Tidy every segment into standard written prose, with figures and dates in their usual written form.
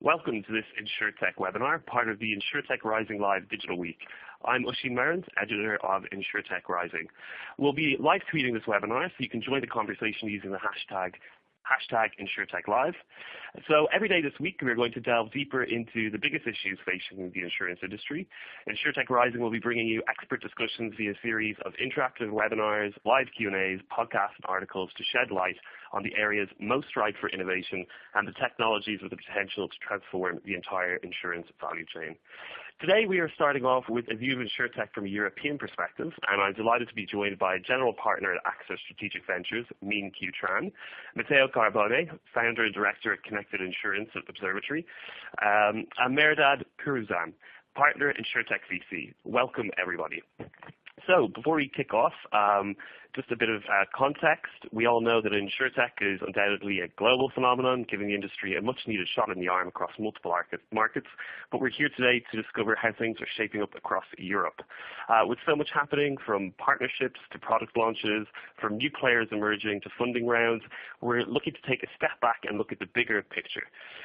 Welcome to this InsurTech webinar, part of the InsurTech Rising Live Digital Week. I'm Oisin Mehrens, editor of InsurTech Rising. We'll be live tweeting this webinar, so you can join the conversation using the hashtag InsurTechLive. So every day this week, we're going to delve deeper into the biggest issues facing the insurance industry. InsurTech Rising will be bringing you expert discussions via a series of interactive webinars, live Q&As, podcasts, and articles to shed light on the areas most ripe for innovation and the technologies with the potential to transform the entire insurance value chain. Today we are starting off with a view of InsurTech from a European perspective, and I'm delighted to be joined by General Partner at Access Strategic Ventures, Minh Tran, Matteo, Founder and Director at Connected Insurance at Observatory, and Mehrdad, Piroozram, Partner at InsurTech.VC. Welcome everybody. So before we kick off, just a bit of context. We all know that InsurTech is undoubtedly a global phenomenon, giving the industry a much-needed shot in the arm across multiple markets. But we're here today to discover how things are shaping up across Europe. With so much happening, from partnerships to product launches, from new players emerging to funding rounds, we're looking to take a step back and look at the bigger picture.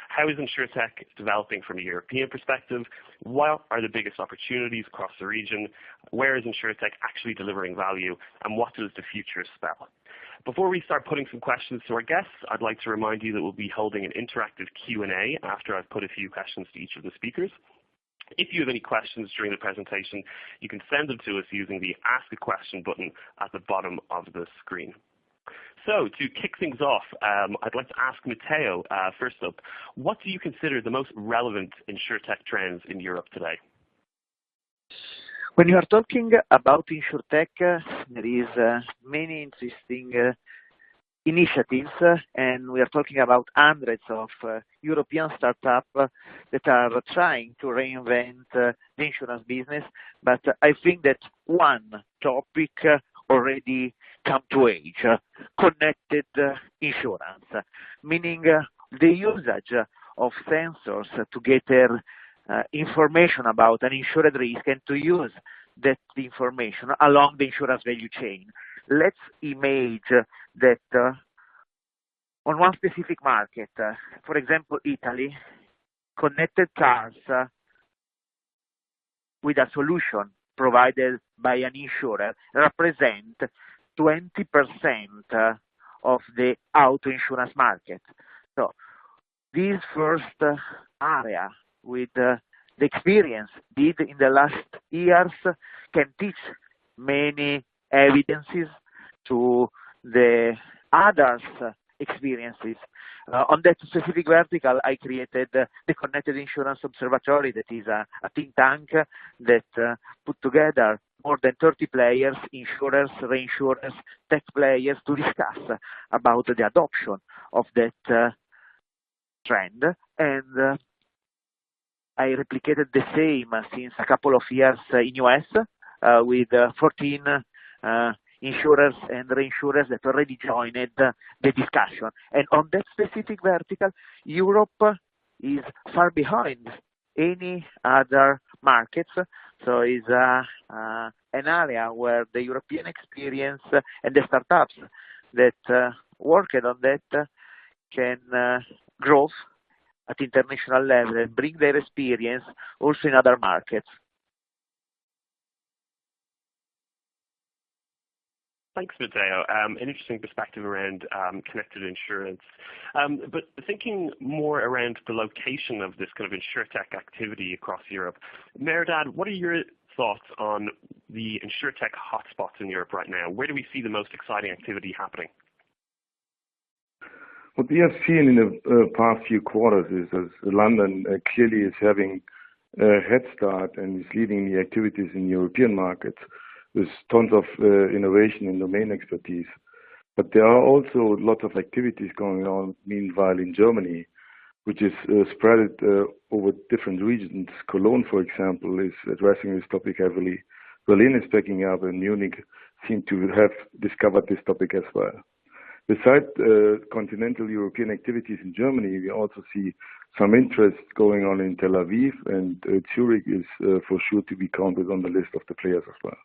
How is InsurTech developing from a European perspective? What are the biggest opportunities across the region? Where is InsurTech actually delivering value? And what does the future spell? Before we start putting some questions to our guests, I'd like to remind you that we'll be holding an interactive Q&A after I've put a few questions to each of the speakers. If you have any questions during the presentation, you can send them to us using the Ask a Question button at the bottom of the screen. So to kick things off, I'd like to ask Matteo, first up, what do you consider the most relevant InsurTech trends in Europe today? When you are talking about InsurTech, there is many interesting initiatives, and we are talking about hundreds of European startups that are trying to reinvent the insurance business. But I think that one topic already come to age, connected insurance, meaning the usage of sensors to gather information about an insured risk and to use that information along the insurance value chain. Let's imagine that on one specific market, for example, Italy, connected cars with a solution provided by an insurer represent 20% of the auto insurance market. So this first area with the experience did in the last years can teach many evidences to the others' experiences. On that specific vertical, I created the Connected Insurance Observatory, that is a think tank that put together more than 30 players, insurers, reinsurers, tech players, to discuss about the adoption of that trend. And I replicated the same since a couple of years in US with 14 insurers and reinsurers that already joined the discussion. And on that specific vertical, Europe is far behind any other markets. So it's an area where the European experience and the startups that worked on that can grow at international level and bring their experience also in other markets. Thanks, Matteo. An interesting perspective around connected insurance. But thinking more around the location of this kind of InsurTech activity across Europe, Mehrdad, what are your thoughts on the InsurTech hotspots in Europe right now? Where do we see the most exciting activity happening? What we have seen in the past few quarters is that London clearly is having a head start and is leading the activities in European markets with tons of innovation and domain expertise. But there are also lots of activities going on meanwhile in Germany, which is spread over different regions. Cologne, for example, is addressing this topic heavily. Berlin is picking up, and Munich seem to have discovered this topic as well. Besides continental European activities in Germany, we also see some interest going on in Tel Aviv, and Zurich is for sure to be counted on the list of the players as well.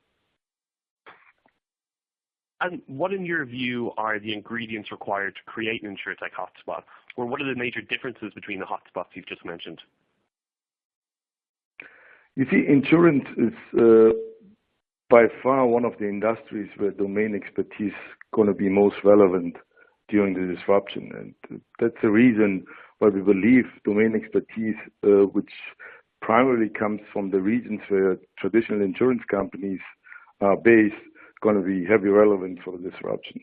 And what, in your view, are the ingredients required to create an InsurTech hotspot? Or what are the major differences between the hotspots you've just mentioned? You see, insurance is by far one of the industries where domain expertise is going to be most relevant during the disruption. And that's the reason why we believe domain expertise, which primarily comes from the regions where traditional insurance companies are based, going to be heavily relevant for the disruption.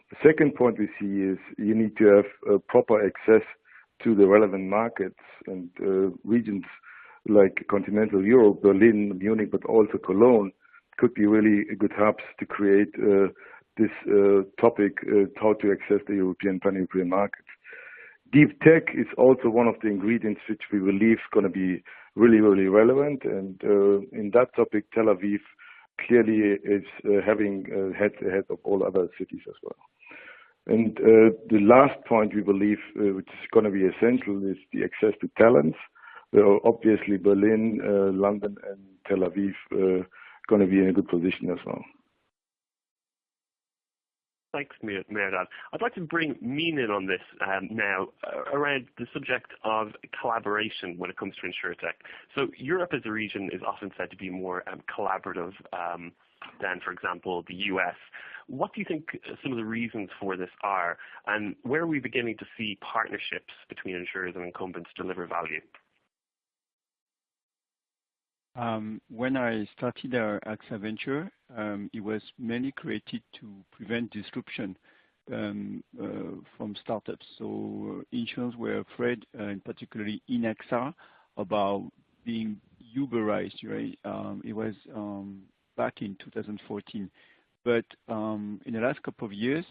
The second point we see is you need to have proper access to the relevant markets and regions like continental Europe, Berlin, Munich, but also Cologne could be really good hubs to create this topic, how to access the European, pan-European markets. Deep tech is also one of the ingredients which we believe is going to be really, really relevant. And in that topic, Tel Aviv clearly is having head-to-head of all other cities as well. And the last point we believe, which is going to be essential, is the access to talents. Obviously, Berlin, London, and Tel Aviv going to be in a good position as well. Thanks, Mehrdad. I'd like to bring Minh in on this now around the subject of collaboration when it comes to InsurTech. So Europe as a region is often said to be more collaborative than, for example, the US. What do you think some of the reasons for this are, and where are we beginning to see partnerships between insurers and incumbents deliver value? When I started our AXA venture, it was mainly created to prevent disruption from startups. So insurers were afraid, and particularly in AXA, about being Uberized. Right? It was back in 2014. But in the last couple of years,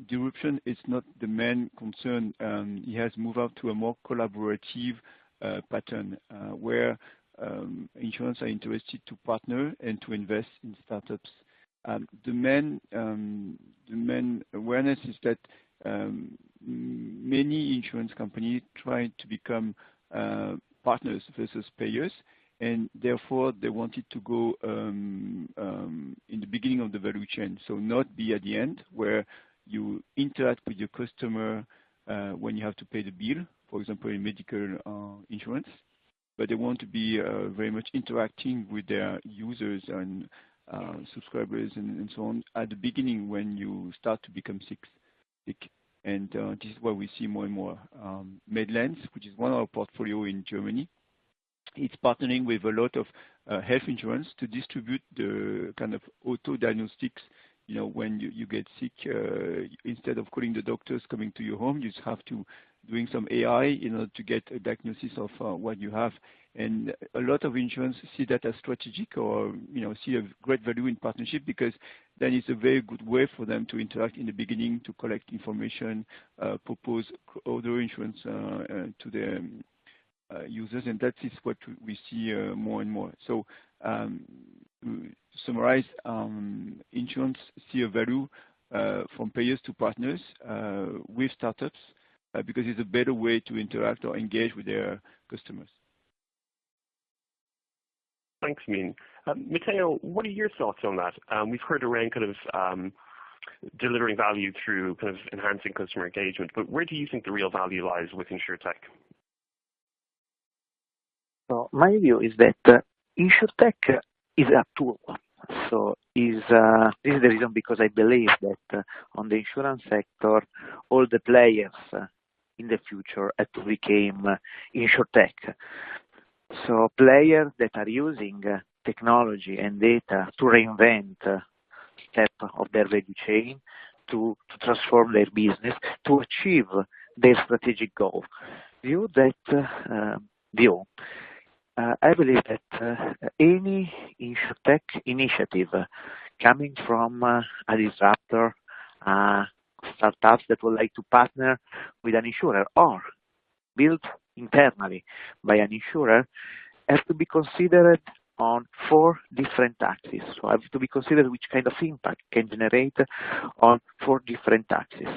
disruption is not the main concern. It has moved out to a more collaborative pattern where insurance are interested to partner and to invest in startups. The main awareness is that many insurance companies try to become partners versus payers, and therefore they wanted to go in the beginning of the value chain, so not be at the end where you interact with your customer when you have to pay the bill, for example, in medical insurance. But they want to be very much interacting with their users and subscribers and so on at the beginning when you start to become sick. And this is what we see more and more. Mehrdad, which is one of our portfolio in Germany, it's partnering with a lot of health insurance to distribute the kind of auto diagnostics. You know, when you get sick, instead of calling the doctors coming to your home, you just have to doing some AI in order to get a diagnosis of what you have. And a lot of insurance see that as strategic, or see a great value in partnership, because then it's a very good way for them to interact in the beginning, to collect information, propose other insurance to their users, and that is what we see more and more. So to summarize, insurance see a value from payers to partners with startups because it's a better way to interact or engage with their customers. Thanks, Minh. Matteo, what are your thoughts on that? We've heard around kind of delivering value through kind of enhancing customer engagement, but where do you think the real value lies with InsurTech? So my view is that InsurTech is a tool. So this is the reason because I believe that on the insurance sector, all the players in the future have to become InsurTech. So players that are using technology and data to reinvent step of their value chain, to transform their business, to achieve their strategic goal. I believe that any InsurTech initiative coming from a disruptor, startups that would like to partner with an insurer or built internally by an insurer, has to be considered on 4 different axes. So have to be considered which kind of impact can generate on 4 different axes.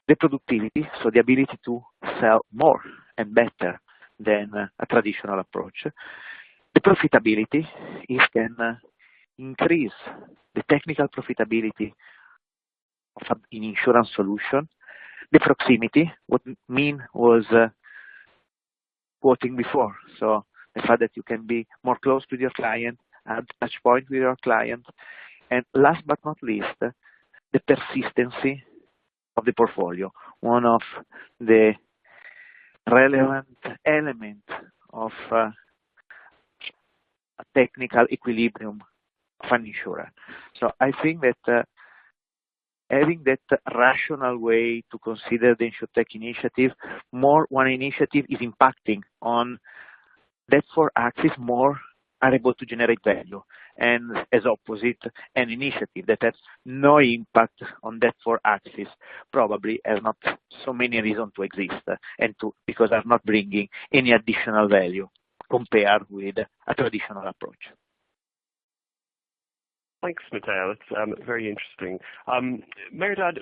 The productivity, so the ability to sell more and better than a traditional approach. The profitability, if can increase the technical profitability of an insurance solution, the proximity, what Minh was quoting before. So the fact that you can be more close to your client, add touch point with your client, and last but not least, the persistency of the portfolio. One of the relevant elements of a technical equilibrium of an insurer. So I think that having that rational way to consider the InsurTech initiative, more one initiative is impacting on that four axis, more are able to generate value. And as opposite, an initiative that has no impact on that four axis probably has not so many reasons to exist because are not bringing any additional value compared with a traditional approach. Thanks, Matteo. It's very interesting. Mehrdad,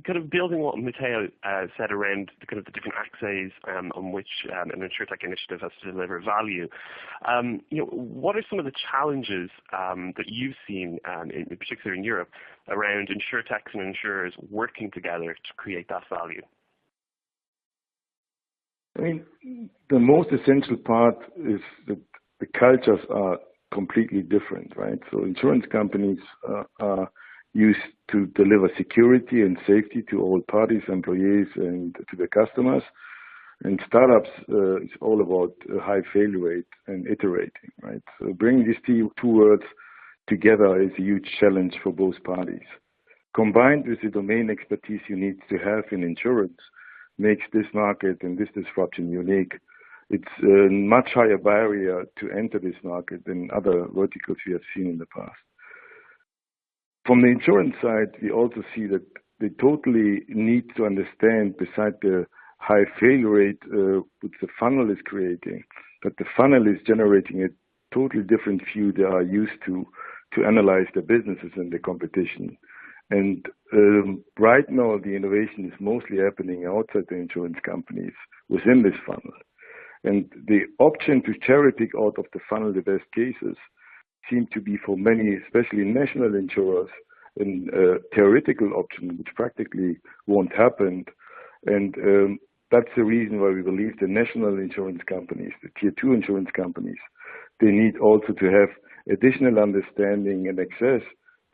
kind of building what Matteo said around the different axes on which an InsurTech initiative has to deliver value. What are some of the challenges that you've seen, in particular in Europe, around InsurTechs and insurers working together to create that value? I mean, the most essential part is that the cultures are completely different, right? So insurance companies are used to deliver security and safety to all parties, employees, and to the customers. And startups is all about a high failure rate and iterating, right? So bringing these two words together is a huge challenge for both parties. Combined with the domain expertise you need to have in insurance makes this market and this disruption unique. It's a much higher barrier to enter this market than other verticals we have seen in the past. From the insurance side, we also see that they totally need to understand, beside the high failure rate which the funnel is creating, that the funnel is generating a totally different view they are used to analyze their businesses and the competition. And right now, the innovation is mostly happening outside the insurance companies within this funnel. And the option to cherry pick out of the funnel the best cases seem to be for many, especially national insurers, a theoretical option which practically won't happen. And that's the reason why we believe the national insurance companies, the tier 2 insurance companies, they need also to have additional understanding and access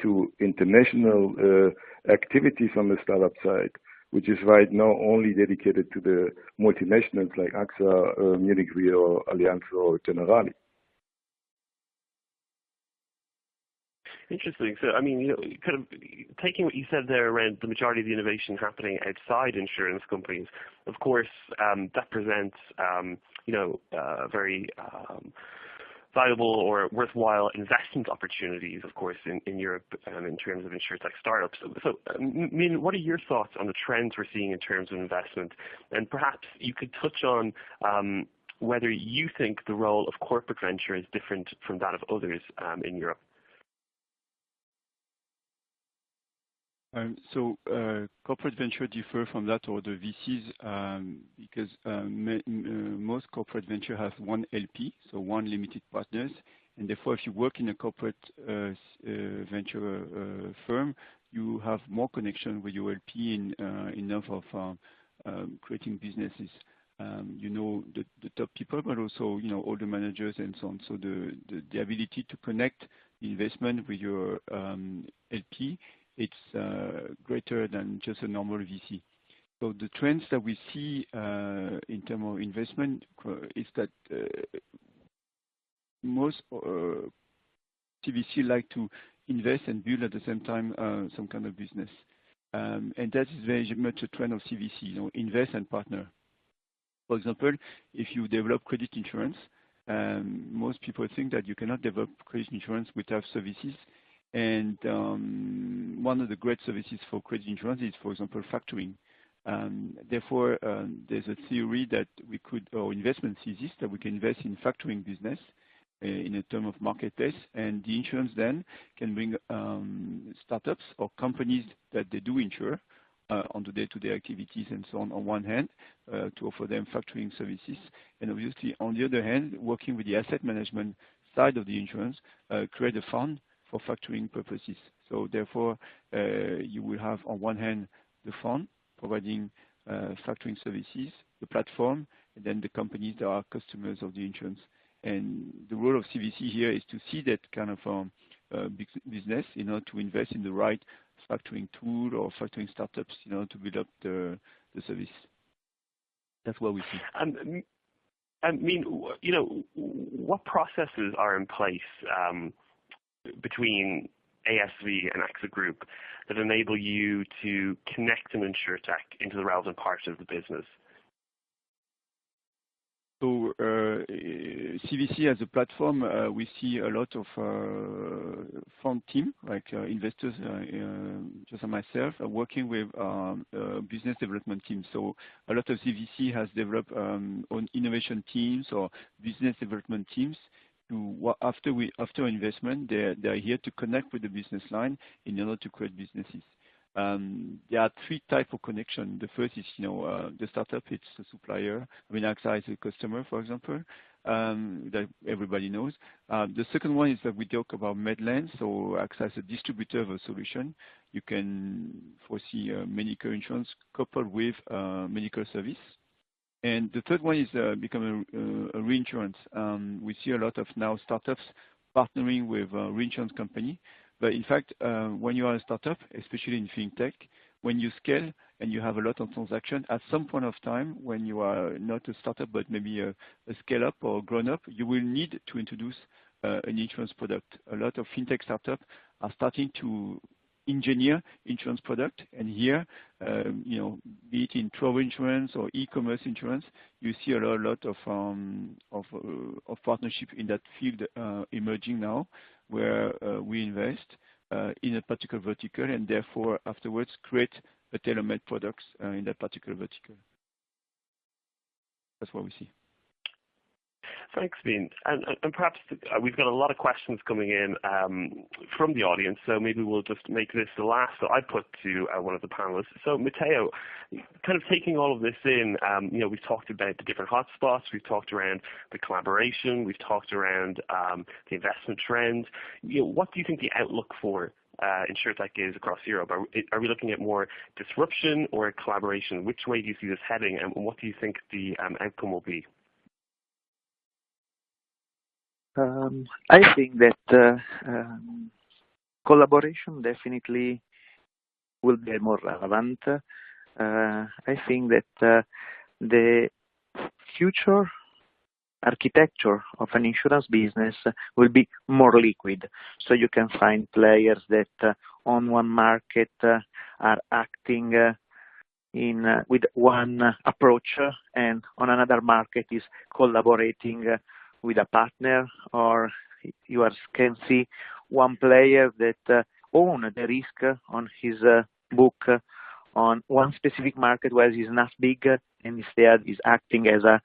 to international activities on the startup side, which is right now only dedicated to the multinationals like AXA, Munich Re, or Allianz, or Generali. Interesting. So, I mean, kind of taking what you said there around the majority of the innovation happening outside insurance companies, of course, that presents, very valuable or worthwhile investment opportunities, of course, in Europe in terms of InsurTech startups. So, Minh, what are your thoughts on the trends we're seeing in terms of investment? And perhaps you could touch on whether you think the role of corporate venture is different from that of others in Europe. Corporate venture differ from that or the VCs because most corporate venture has one LP, so one limited partners, and therefore if you work in a corporate venture firm, you have more connection with your LP in terms of creating businesses. The top people, but also all the managers and so on. So the ability to connect the investment with your LP, it's greater than just a normal VC. So the trends that we see in terms of investment is that most CVC like to invest and build at the same time some kind of business. And that is very much a trend of CVC, invest and partner. For example, if you develop credit insurance, most people think that you cannot develop credit insurance without services. And one of the great services for credit insurance is, for example, factoring. Therefore, there's a theory that we could, or investment thesis, that we can invest in factoring business in a term of marketplace, and the insurance then can bring startups or companies that they do insure on the day-to-day activities and so on one hand, to offer them factoring services. And obviously, on the other hand, working with the asset management side of the insurance, create a fund for factoring purposes. So therefore, you will have on one hand the fund providing factoring services, the platform, and then the companies that are customers of the insurance. And the role of CVC here is to see that kind of business, to invest in the right factoring tool or factoring startups, to build up the service. That's what we see. I mean, what processes are in place between ASV and AXA Group that enable you to connect an InsurTech into the relevant parts of the business? So CVC as a platform, we see a lot of fund team, like investors, just like myself, working with business development teams. So a lot of CVC has developed on innovation teams or business development teams. After investment, they're here to connect with the business line in order to create businesses. There are three types of connection. The first is, the startup, it's a supplier. I mean, AXA is a customer, for example, that everybody knows. The second one is that we talk about Mehrdad. So AXA is a distributor of a solution. You can foresee medical insurance coupled with medical service. And the third one is becoming a reinsurance. We see a lot of now startups partnering with a reinsurance company. But in fact, when you are a startup, especially in fintech, when you scale and you have a lot of transactions, at some point of time, when you are not a startup but maybe a scale-up or grown-up, you will need to introduce an insurance product. A lot of fintech startups are starting to engineer insurance product, and here, be it in travel insurance or e-commerce insurance, you see a lot of partnership in that field emerging now, where we invest in a particular vertical and therefore afterwards create a tailor-made products in that particular vertical. That's what we see. Thanks, Minh. And perhaps we've got a lot of questions coming in from the audience, so maybe we'll just make this the last that I put to one of the panelists. So Matteo, kind of taking all of this in, we've talked about the different hotspots, we've talked around the collaboration, we've talked around the investment trends. What do you think the outlook for InsurTech is across Europe? Are we looking at more disruption or collaboration? Which way do you see this heading, and what do you think the outcome will be? I think that collaboration definitely will be more relevant. I think that the future architecture of an insurance business will be more liquid. So you can find players that on one market are acting with one approach, and on another market is collaborating with a partner, or you can see one player that owns the risk on his book on one specific market where he's not big, and instead is acting as a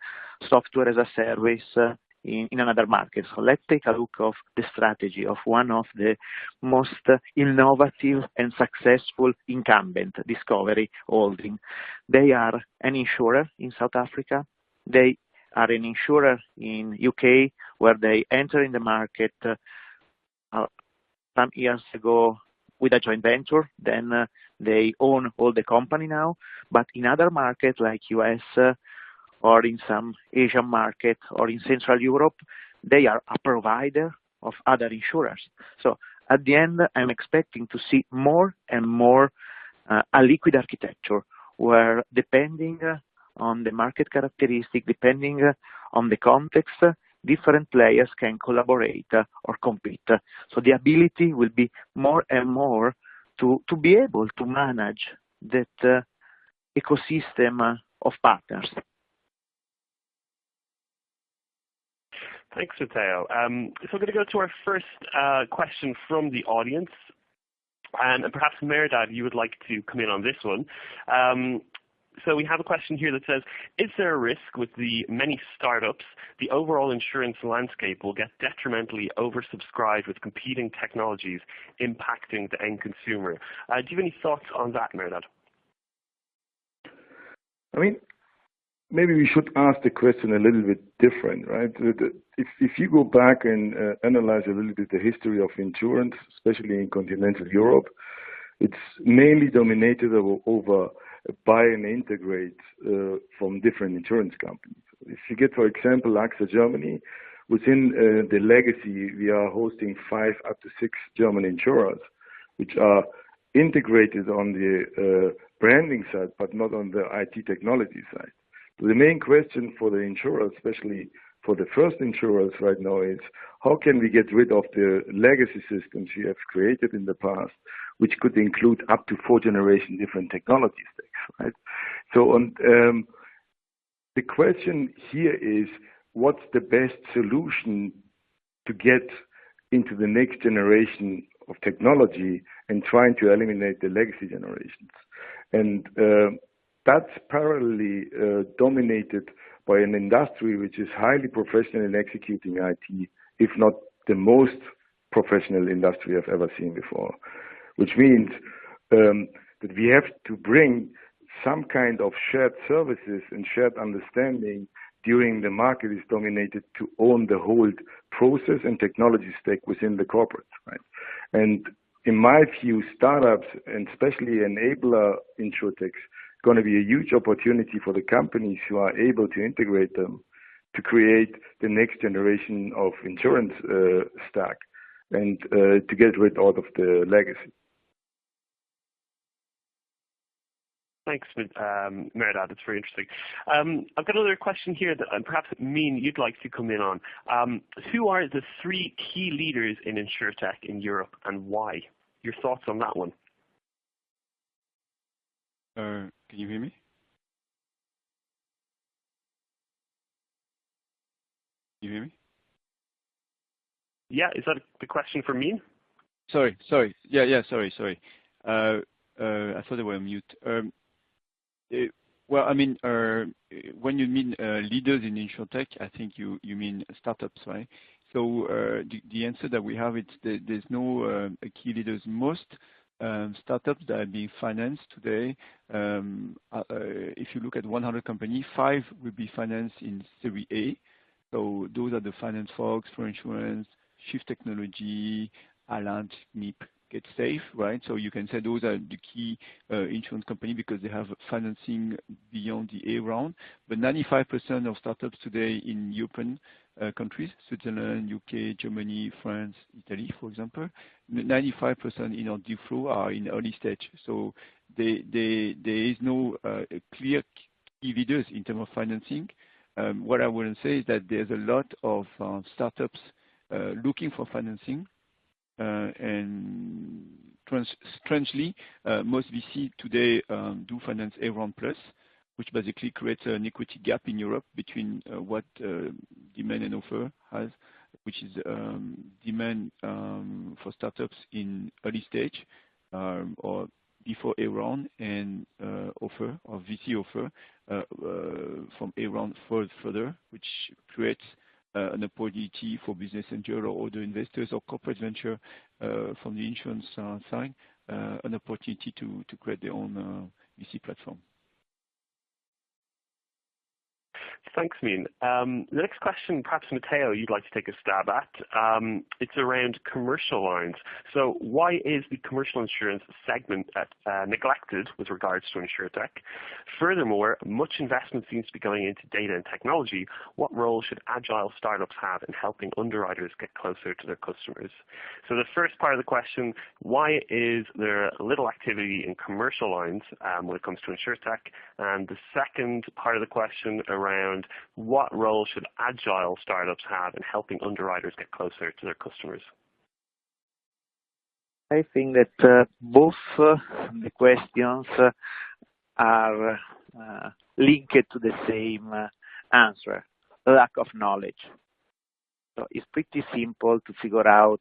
software as a service in another market. So let's take a look of the strategy of one of the most innovative and successful incumbent, Discovery Holding. They are an insurer in South Africa. They are an insurer in UK, where they enter in the market some years ago with a joint venture. Then they own all the company now. But in other markets like US or in some Asian market or in Central Europe, they are a provider of other insurers. So at the end, I'm expecting to see more and more a liquid architecture, where depending on the market characteristic, depending on the context, different players can collaborate or compete. So the ability will be more and more to be able to manage that ecosystem of partners. Thanks, Matteo. So we're going to go to our first question from the audience. And perhaps Mehrdad, you would like to come in on this one. So we have a question here that says, is there a risk with the many startups, the overall insurance landscape will get detrimentally oversubscribed with competing technologies impacting the end consumer? Do you have any thoughts on that, Mehrdad? I mean, maybe we should ask the question a little bit different, right? If you go back and analyze a little bit the history of insurance, especially in continental Europe, it's mainly dominated over buy and integrate from different insurance companies. If you get, for example, AXA Germany, within the legacy, we are hosting 5 up to 6 German insurers, which are integrated on the branding side, but not on the IT technology side. So the main question for the insurers, especially for the first insurers right now, is how can we get rid of the legacy systems we have created in the past, which could include up to 4 generation different technology stacks, right? So the question here is, what's the best solution to get into the next generation of technology and trying to eliminate the legacy generations? And that's parallelly dominated by an industry which is highly professional in executing IT, if not the most professional industry I've ever seen before, which means that we have to bring some kind of shared services and shared understanding during the market is dominated to own the whole process and technology stack within the corporates, right? And in my view, startups and especially enabler InsurTechs going to be a huge opportunity for the companies who are able to integrate them to create the next generation of insurance stack and to get rid of the legacy. Thanks, Mehrdad. That's very interesting. I've got another question here that perhaps, Minh, you'd like to come in on. Who are the 3 key leaders in InsurTech in Europe and why? Your thoughts on that one? Can you hear me? You hear me? Yeah, is that the question for me? Sorry. Yeah, sorry. I thought they were on mute. Well, I mean, when you mean leaders in InsurTech, I think you mean startups, right? So the answer that we have is there's no key leaders. Most startups that are being financed today, if you look at 100 companies, 5 will be financed in Series A. So those are the finance folks for insurance, Shift Technology, Allianz, MIP, Get Safe, right? So you can say those are the key insurance company because they have financing beyond the A round. But 95% of startups today in European countries, Switzerland, UK, Germany, France, Italy, for example, 95% in our deal flow are in early stage. So there is no clear key leaders in terms of financing. What I want to say is that there's a lot of startups looking for financing. And strangely, most VC today do finance A round plus, which basically creates an equity gap in Europe between what demand and offer has, which is demand for startups in early stage or before A round and offer or VC offer from A round further, which creates an opportunity for business angel or other investors or corporate venture from the insurance side, an opportunity to create their own VC platform. Thanks, Minh. The next question, perhaps Matteo, you'd like to take a stab at. It's around commercial lines. So why is the commercial insurance segment neglected with regards to InsurTech? Furthermore, much investment seems to be going into data and technology. What role should agile startups have in helping underwriters get closer to their customers? So the first part of the question, why is there little activity in commercial lines when it comes to InsurTech? And the second part of the question around what role should agile startups have in helping underwriters get closer to their customers? I think that both the questions are linked to the same answer, lack of knowledge. So it's pretty simple to figure out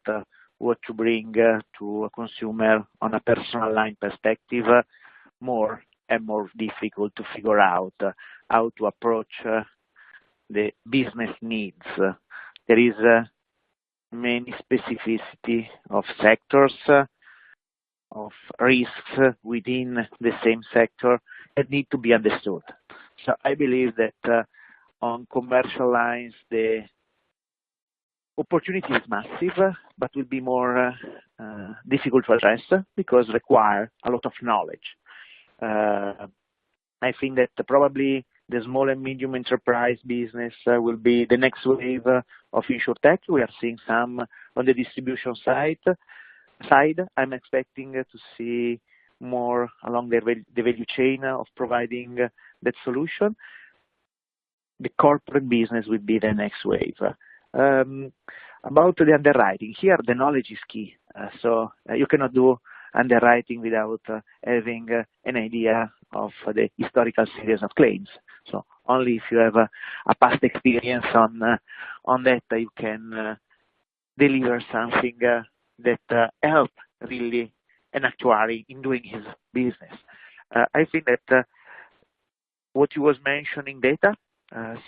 what to bring to a consumer on a personal line perspective, more and more difficult to figure out how to approach the business needs. There is many specificity of sectors, of risks within the same sector that need to be understood. So I believe that on commercial lines, the opportunity is massive, but will be more difficult to address because require a lot of knowledge. I think that probably the small and medium enterprise business will be the next wave of InsurTech. We are seeing some on the distribution side. I'm expecting to see more along the value chain of providing that solution. The corporate business will be the next wave. About the underwriting, here the knowledge is key. So you cannot do underwriting without having an idea of the historical series of claims. So only if you have a past experience on that, you can deliver something that help really an actuary in doing his business. I think that what you was mentioning, data,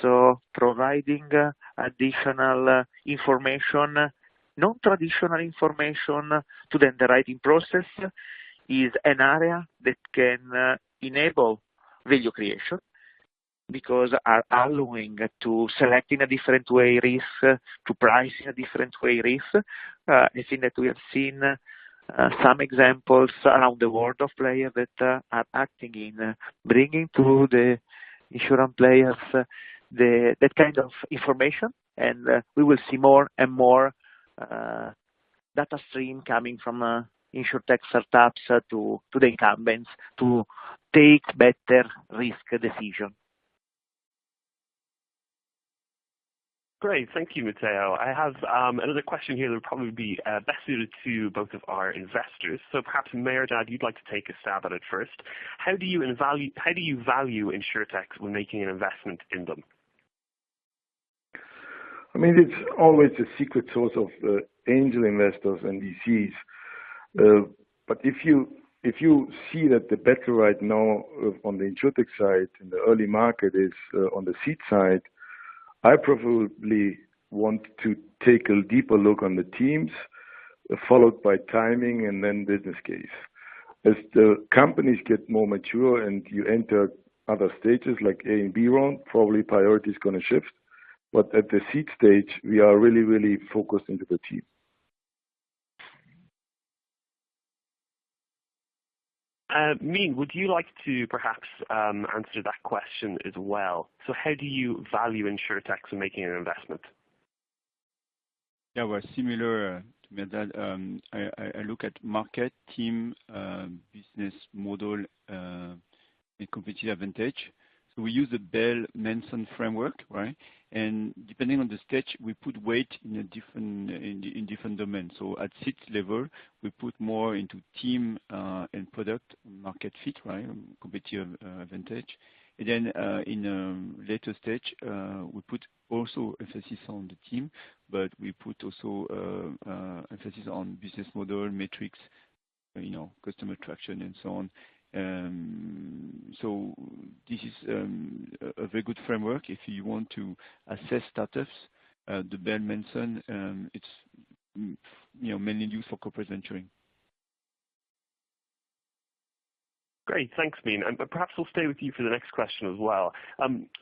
so providing additional information, non-traditional information to the underwriting process is an area that can enable value creation because are allowing to select in a different way risk, to price in a different way risk. I think that we have seen some examples around the world of players that are acting in bringing to the insurance players that kind of information, and we will see more and more data stream coming from InsurTech startups to the incumbents to take better risk decision. Great, thank you, Matteo. I have another question here that would probably be best suited to both of our investors. So perhaps Mehrdad, you'd like to take a stab at it first. How do you value InsurTech when making an investment in them? I mean, it's always a secret source of angel investors and VCs. But if you see that the better right now on the InsurTech side in the early market is on the seed side, I probably want to take a deeper look on the teams, followed by timing and then business case. As the companies get more mature and you enter other stages like A and B round, probably priority is going to shift. But at the seed stage, we are really, really focused into the team. Minh, would you like to perhaps answer that question as well? So how do you value InsurTech when making an investment? Yeah, well, similar to Mehrdad, I look at market, team, business model, and competitive advantage. So we use the Bell-Manson framework, right? And depending on the stage, we put weight in different domains. So at seed level, we put more into team and product market fit, right? Competitive advantage. And then in a later stage, we put also emphasis on the team, but we put also emphasis on business model, metrics, customer traction, and so on. So this is a very good framework if you want to assess startups. The Bell-Manson, it's mainly used for corporate venturing. Great, thanks, Minh. And perhaps we'll stay with you for the next question as well.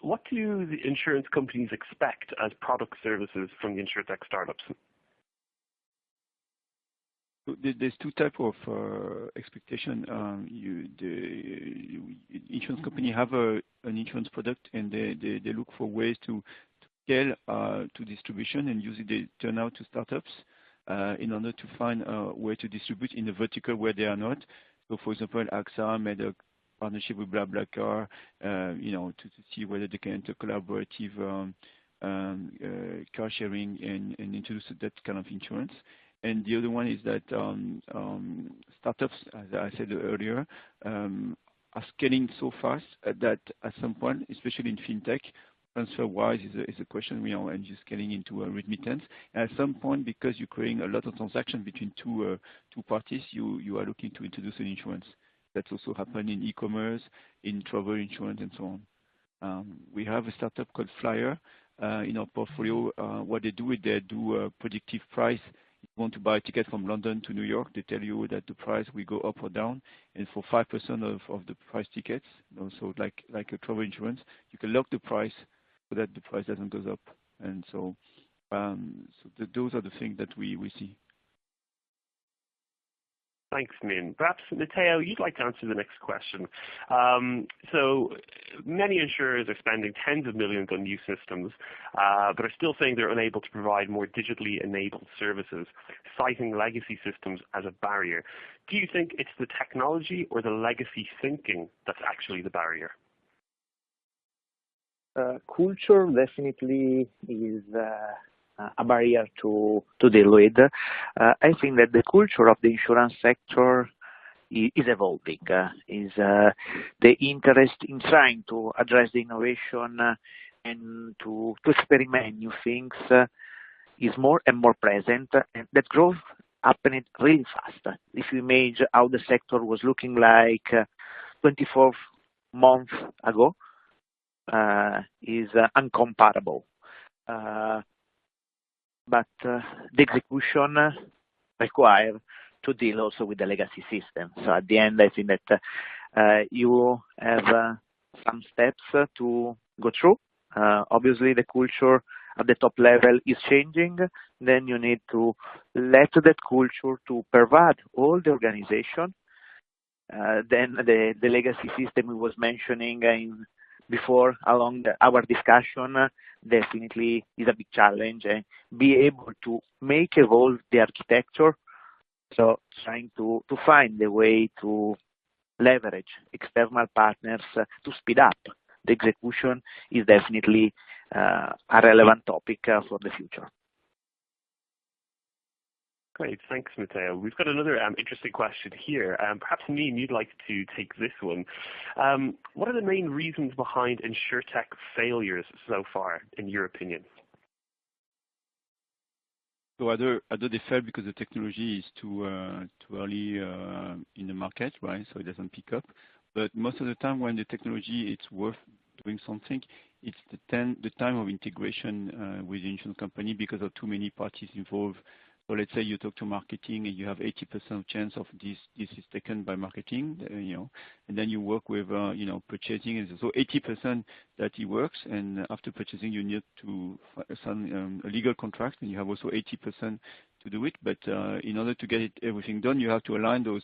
What do the insurance companies expect as product services from the InsurTech startups? There's two types of expectation. The insurance company have an insurance product, and they look for ways to scale to distribution, and usually they turn out to startups in order to find a way to distribute in the vertical where they are not. So, for example, AXA made a partnership with BlaBlaCar, to see whether they can enter collaborative car sharing and introduce that kind of insurance. And the other one is that startups, as I said earlier, are scaling so fast that at some point, especially in fintech, transfer-wise is a question, and just scaling into a remittance. And at some point, because you're creating a lot of transactions between two parties, you are looking to introduce an insurance. That's also happened in e-commerce, in travel insurance, and so on. We have a startup called Flyer in our portfolio. What they do is they do predictive price If you want to buy a ticket from London to New York, they tell you that the price will go up or down, and for 5% of the price tickets, so like a travel insurance, you can lock the price so that the price doesn't go up. And so, those are the things that we see. Thanks, Minh. Perhaps, Matteo, you'd like to answer the next question. So many insurers are spending tens of millions on new systems, but are still saying they're unable to provide more digitally enabled services, citing legacy systems as a barrier. Do you think it's the technology or the legacy thinking that's actually the barrier? Culture definitely is a barrier to deal with. I think that the culture of the insurance sector is evolving. Is the interest in trying to address the innovation and to experiment new things is more and more present, and that growth happened really fast. If you imagine how the sector was looking like 24 months ago, is uncomparable. But the execution requires to deal also with the legacy system. So at the end, I think that you have some steps to go through. Obviously, the culture at the top level is changing. Then you need to let that culture to pervade all the organization. Then the legacy system we was mentioning before along our discussion definitely is a big challenge, and be able to make evolve the architecture. So trying to find the way to leverage external partners to speed up the execution is definitely a relevant topic for the future. Great, thanks, Matteo. We've got another interesting question here. Perhaps, Minh, you'd like to take this one. What are the main reasons behind InsurTech failures so far, in your opinion? So either they fail because the technology is too early in the market, right? So it doesn't pick up. But most of the time, when the technology it's worth doing something, it's the time of integration with the insurance company because of too many parties involved. So let's say you talk to marketing and you have 80% chance of this is taken by marketing, and then you work with, purchasing. And so 80% that it works, and after purchasing you need to sign a legal contract, and you have also 80% to do it. But in order to get everything done, you have to align those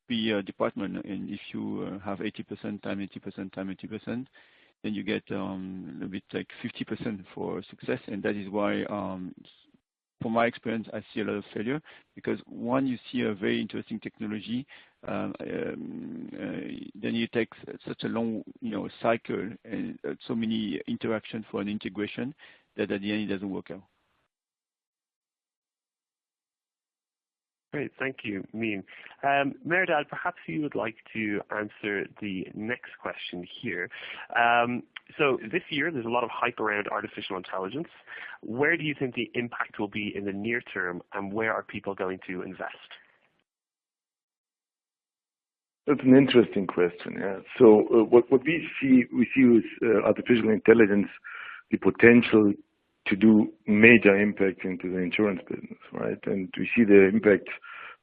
three departments. And if you have 80% time 80% time 80%, then you get a bit like 50% for success. And that is why from my experience, I see a lot of failure because one, you see a very interesting technology, then it takes such a long, cycle and so many interactions for an integration that at the end it doesn't work out. Great, thank you, Minh. Mehrdad, perhaps you would like to answer the next question here. So this year, there's a lot of hype around artificial intelligence. Where do you think the impact will be in the near term, and where are people going to invest? That's an interesting question. Yeah. So what we see with artificial intelligence, the potential to do major impact into the insurance business, right? And we see the impact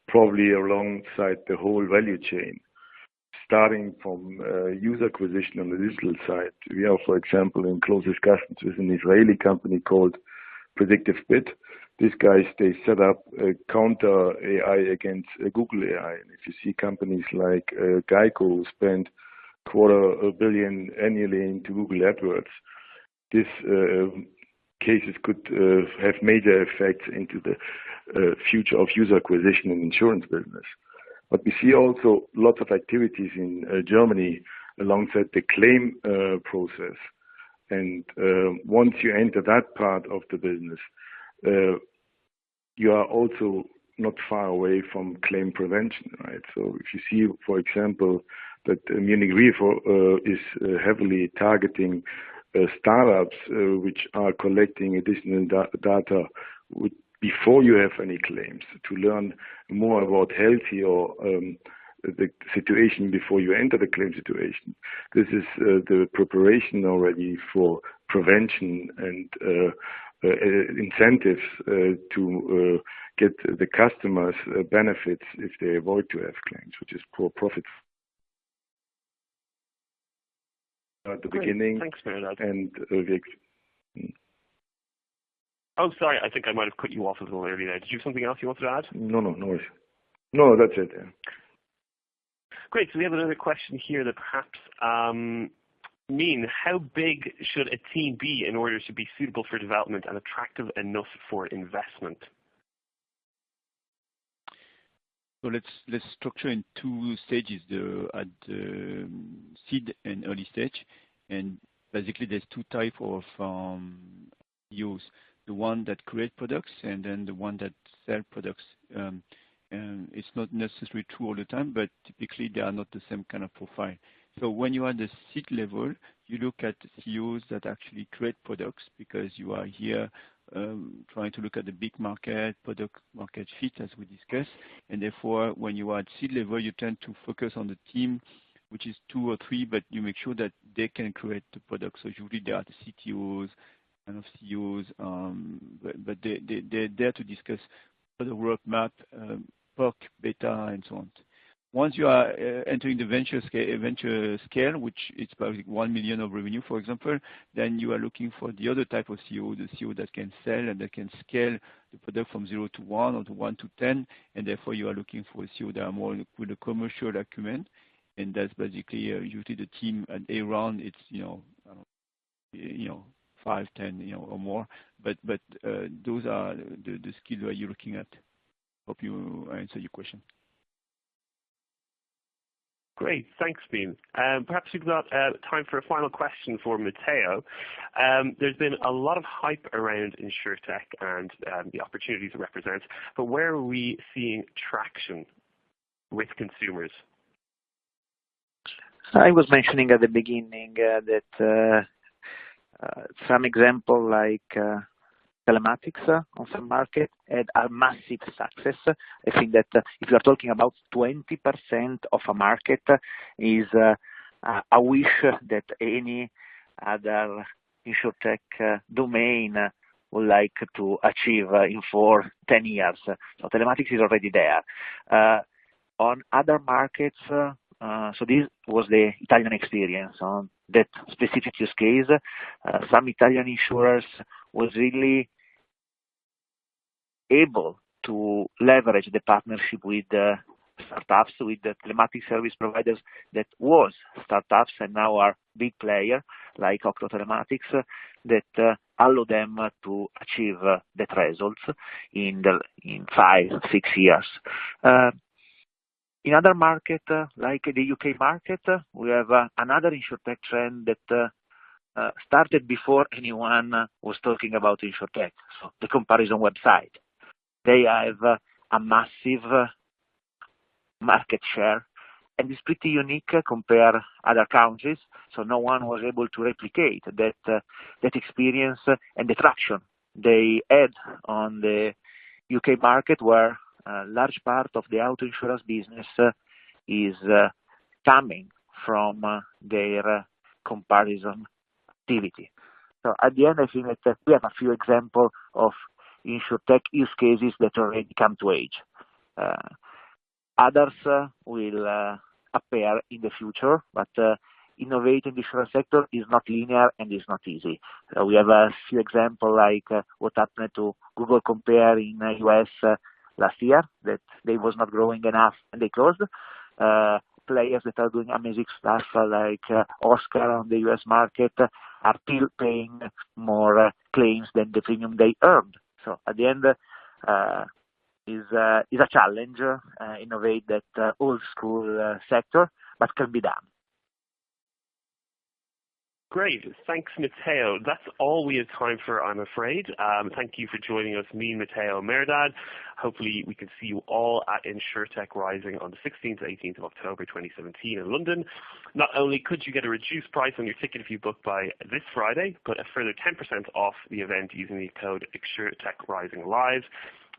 probably alongside the whole value chain, starting from user acquisition on the digital side. We are, for example, in close discussions with an Israeli company called Predictive Bid. These guys, they set up a counter AI against Google AI. And if you see companies like Geico spend $250 million annually into Google AdWords, this cases could have major effects into the future of user acquisition in insurance business. But we see also lots of activities in Germany alongside the claim process. And once you enter that part of the business, you are also not far away from claim prevention, right? So if you see, for example, that Munich Re is heavily targeting startups which are collecting additional data before you have any claims to learn more about health or the situation before you enter the claim situation. This is the preparation already for prevention and incentives to get the customers benefits if they avoid to have claims, which is poor profit at the beginning. Thanks, Mehrdad. And oh, sorry, I think I might have cut you off a little earlier there. Did you have something else you wanted to add? No, that's it. Yeah. Great. So we have another question here that perhaps, Minh, how big should a team be in order to be suitable for development and attractive enough for investment? So let's structure in two stages, at the seed and early stage. And basically, there's two types of CEOs: the one that create products and then the one that sell products. And it's not necessarily true all the time, but typically they are not the same kind of profile. So when you are at the seed level, you look at CEOs that actually create products, because you are here trying to look at the big market, product market fit, as we discussed. And therefore, when you are at seed level, you tend to focus on the team, which is 2 or 3, but you make sure that they can create the product. So usually they are the CTOs, kind of CEOs, but they're there to discuss the roadmap, POC, beta, and so on. Once you are entering the venture scale, which is about 1 million of revenue, for example, then you are looking for the other type of CEO, the CEO that can sell and that can scale the product from 0 to 1 or to 1 to 10, and therefore you are looking for a CEO that are more with a commercial acumen, and that's basically usually the team at A round. It's 5, 10, or more, but those are the skills that you're looking at. Hope you answer your question. Great, thanks, Minh. Perhaps we've got time for a final question for Matteo. There's been a lot of hype around InsurTech and the opportunities it represents, but where are we seeing traction with consumers? I was mentioning at the beginning that some example like telematics on some market had a massive success. I think that if you are talking about 20% of a market is a wish that any other InsurTech domain would like to achieve in 4-10 years. So telematics is already there. On other markets, so this was the Italian experience on that specific use case. Some Italian insurers was really able to leverage the partnership with startups, with the telematics service providers that was startups and now are big player like Octo Telematics that allow them to achieve that results in 5-6 years. In other market, like the UK market, we have another InsurTech trend that started before anyone was talking about InsurTech, so the comparison website. They have a massive market share, and it's pretty unique compared other countries, so no one was able to replicate that experience and the traction they had on the UK market, where a large part of the auto insurance business is coming from their comparison activity. So at the end, I think that we have a few examples of InsurTech use cases that already come to age. Others will appear in the future, but innovating the insurance sector is not linear and is not easy. We have a few examples like what happened to Google Compare in the US last year, that they was not growing enough and they closed. Players that are doing amazing stuff like Oscar on the US market are still paying more claims than the premium they earned. So at the end, is a challenge, innovate that old school sector, but can be done. Great. Thanks, Matteo. That's all we have time for, I'm afraid. Thank you for joining us, me, Matteo, Mehrdad. Hopefully we can see you all at InsurTech Rising on the 16th to 18th of October 2017 in London. Not only could you get a reduced price on your ticket if you book by this Friday, but a further 10% off the event using the code InsurTech Rising Live.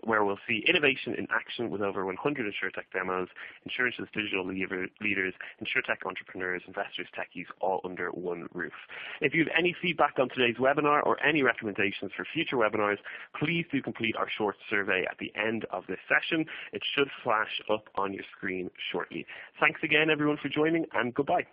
where we'll see innovation in action with over 100 InsurTech demos, insurance's digital leaders, InsurTech entrepreneurs, investors, techies, all under one roof. If you have any feedback on today's webinar or any recommendations for future webinars, please do complete our short survey at the end of this session. It should flash up on your screen shortly. Thanks again, everyone, for joining, and goodbye.